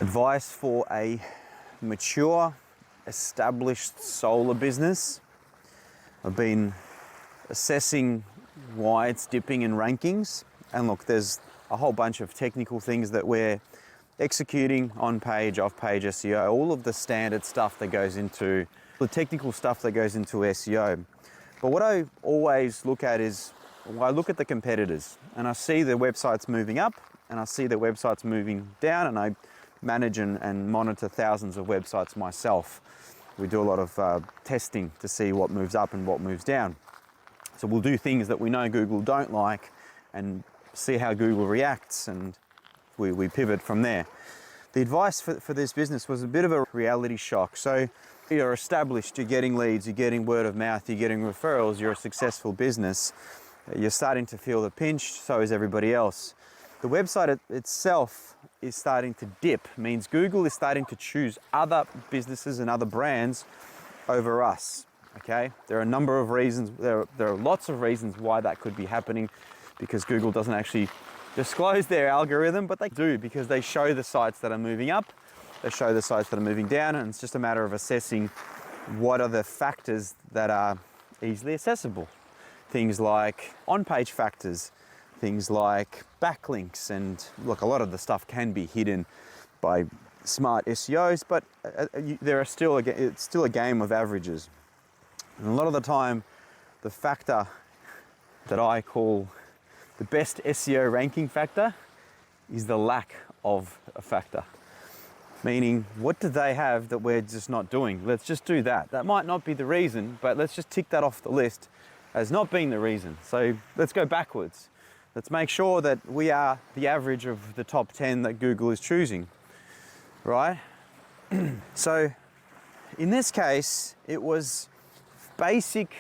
Advice for a mature, established solar business. I've been assessing why it's dipping in rankings. And look, there's a whole bunch of technical things that we're executing on page, off page SEO, all of the standard stuff that goes into the technical stuff that goes into SEO. But what I always look at is, I look at the competitors and I see their websites moving up and I see their websites moving down, and I manage and monitor thousands of websites myself. We do a lot of testing to see what moves up and what moves down. So we'll do things that we know Google don't like and see how Google reacts, and we pivot from there. The advice for this business was a bit of a reality shock. So you're established, you're getting leads, you're getting word of mouth, you're getting referrals, you're a successful business. You're starting to feel the pinch, so is everybody else. The website itself is starting to dip, means Google is starting to choose other businesses and other brands over us, okay? There are a number of reasons, there are lots of reasons why that could be happening, because Google doesn't actually disclose their algorithm, but they do, because they show the sites that are moving up, they show the sites that are moving down, and it's just a matter of assessing what are the factors that are easily accessible. Things like on-page factors, things like backlinks, and look, a lot of the stuff can be hidden by smart SEOs, but it's still a game of averages. And a lot of the time, the factor that I call the best SEO ranking factor is the lack of a factor. Meaning, what do they have that we're just not doing? Let's just do that. That might not be the reason, but let's just tick that off the list as not being the reason. So let's go backwards. Let's make sure that we are the average of the top 10 that Google is choosing, right? So in this case, it was basic.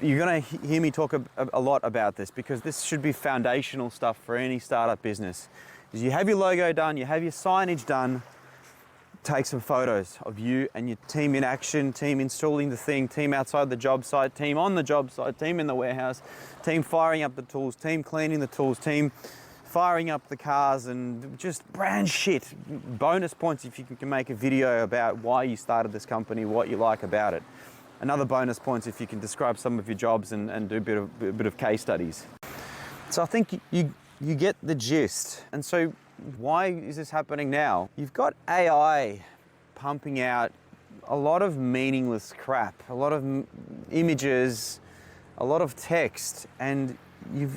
You're gonna hear me talk a lot about this, because this should be foundational stuff for any startup business. Is you have your logo done, you have your signage done, take some photos of you and your team in action, team installing the thing, team outside the job site, team on the job site, team in the warehouse, team firing up the tools, team cleaning the tools, team firing up the cars, and just brand shit. Bonus points if you can make a video about why you started this company, what you like about it. Another bonus points if you can describe some of your jobs and do a bit of case studies. So I think you get the gist. And so why is this happening now? You've got AI pumping out a lot of meaningless crap, a lot of images, a lot of text, and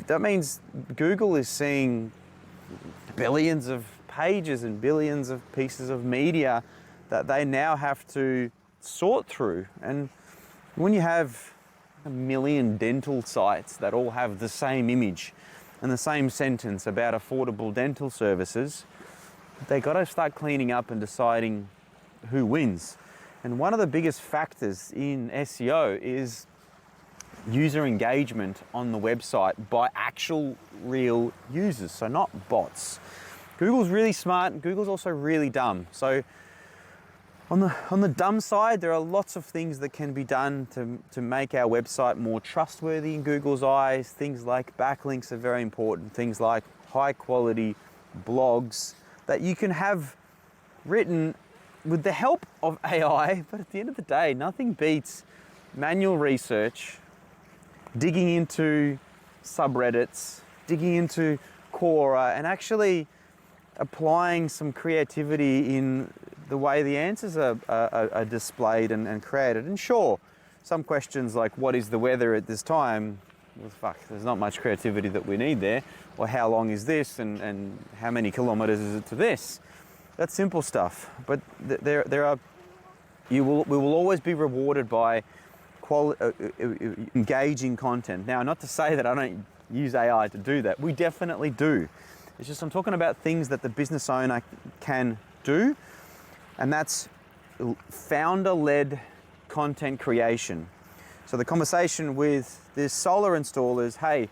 that means Google is seeing billions of pages and billions of pieces of media that they now have to sort through. And when you have 1 million dental sites that all have the same image and the same sentence about affordable dental services, they got to start cleaning up and deciding who wins. And one of the biggest factors in SEO is user engagement on the website by actual real users, so not bots. Google's really smart, and Google's also really dumb. So on the dumb side, there are lots of things that can be done to make our website more trustworthy in Google's eyes. Things like backlinks are very important. Things like high quality blogs that you can have written with the help of AI. But at the end of the day, nothing beats manual research, digging into subreddits, digging into Quora, and actually applying some creativity in the way the answers are displayed and created. And sure, some questions like what is the weather at this time, well, fuck, there's not much creativity that we need there. Or how long is this, and how many kilometers is it to this? That's simple stuff. But we will always be rewarded by engaging content. Now, not to say that I don't use AI to do that. We definitely do. It's just I'm talking about things that the business owner can do, and that's founder-led content creation. So the conversation with the solar installers, hey,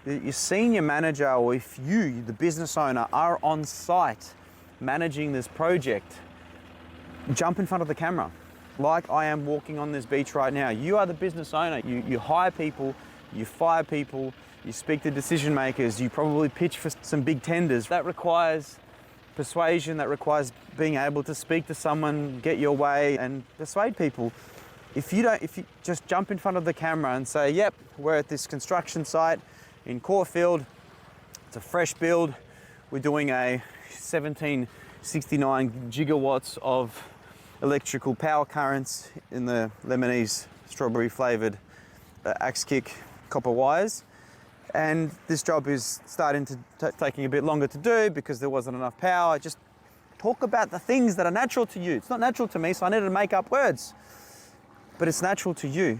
your senior manager, or if you, the business owner, are on site managing this project, jump in front of the camera. Like I am walking on this beach right now. You are the business owner. You hire people, you fire people, you speak to decision makers, you probably pitch for some big tenders. That requires persuasion, that requires being able to speak to someone, get your way and persuade people. If you just jump in front of the camera and say, yep, we're at this construction site in Caulfield, it's a fresh build, we're doing a 1769 gigawatts of electrical power currents in the Lebanese strawberry flavored axe kick copper wires. And this job is starting to taking a bit longer to do because there wasn't enough power. Just talk about the things that are natural to you. It's not natural to me, so I needed to make up words. But it's natural to you.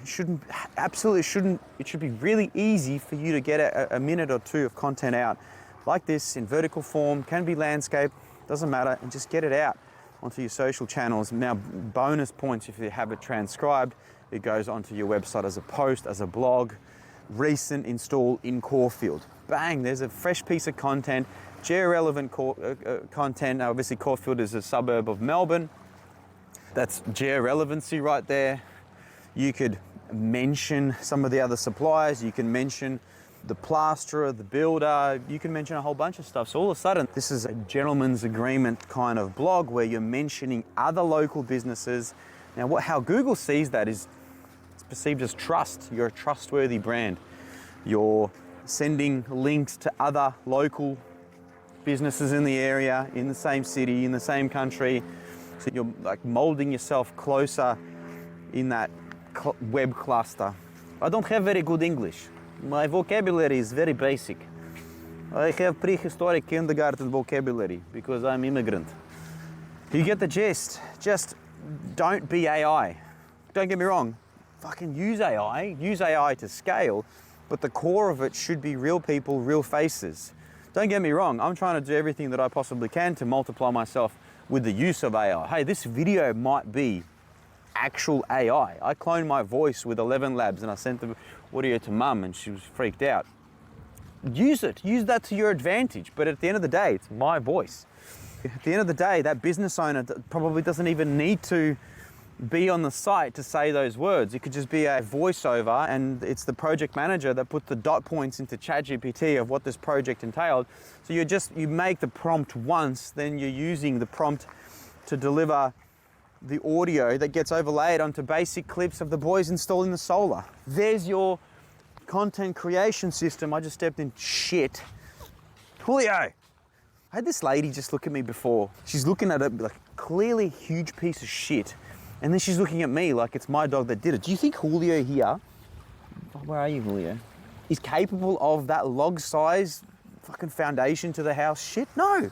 Absolutely shouldn't. It should be really easy for you to get a minute or two of content out like this in vertical form, can be landscape, doesn't matter, and just get it out onto your social channels. Now, bonus points if you have it transcribed, it goes onto your website as a post, as a blog. Recent install in Caulfield. Bang, there's a fresh piece of content, geo-relevant content. Now, obviously, Caulfield is a suburb of Melbourne. That's geo-relevancy right there. You could mention some of the other suppliers. You can mention the plasterer, the builder. You can mention a whole bunch of stuff. So all of a sudden, this is a gentleman's agreement kind of blog where you're mentioning other local businesses. Now, how Google sees that is perceived as trust. You're a trustworthy brand. You're sending links to other local businesses in the area, in the same city, in the same country. So you're like molding yourself closer in that web cluster. I don't have very good English. My vocabulary is very basic. I have prehistoric kindergarten vocabulary because I'm immigrant. You get the gist. Just don't be AI. Don't get me wrong. Fucking use AI to scale, but the core of it should be real people, real faces. Don't get me wrong, I'm trying to do everything that I possibly can to multiply myself with the use of AI. Hey, this video might be actual AI. I cloned my voice with 11 Labs and I sent the audio to mum and she was freaked out. Use it, use that to your advantage, but at the end of the day, it's my voice. At the end of the day, that business owner probably doesn't even need to be on the site to say those words. It could just be a voiceover and it's the project manager that put the dot points into ChatGPT of what this project entailed. So you make the prompt once, then you're using the prompt to deliver the audio that gets overlaid onto basic clips of the boys installing the solar. There's your content creation system. I just stepped in shit. Julio, I had this lady just look at me before. She's looking at it like clearly huge piece of shit. And then she's looking at me like it's my dog that did it. Do you think Julio here, where are you, Julio, is capable of that log size fucking foundation to the house shit? No.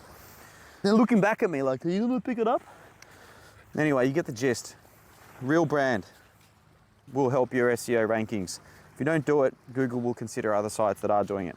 They're looking back at me like, are you gonna pick it up? Anyway, you get the gist. Real brand will help your SEO rankings. If you don't do it, Google will consider other sites that are doing it.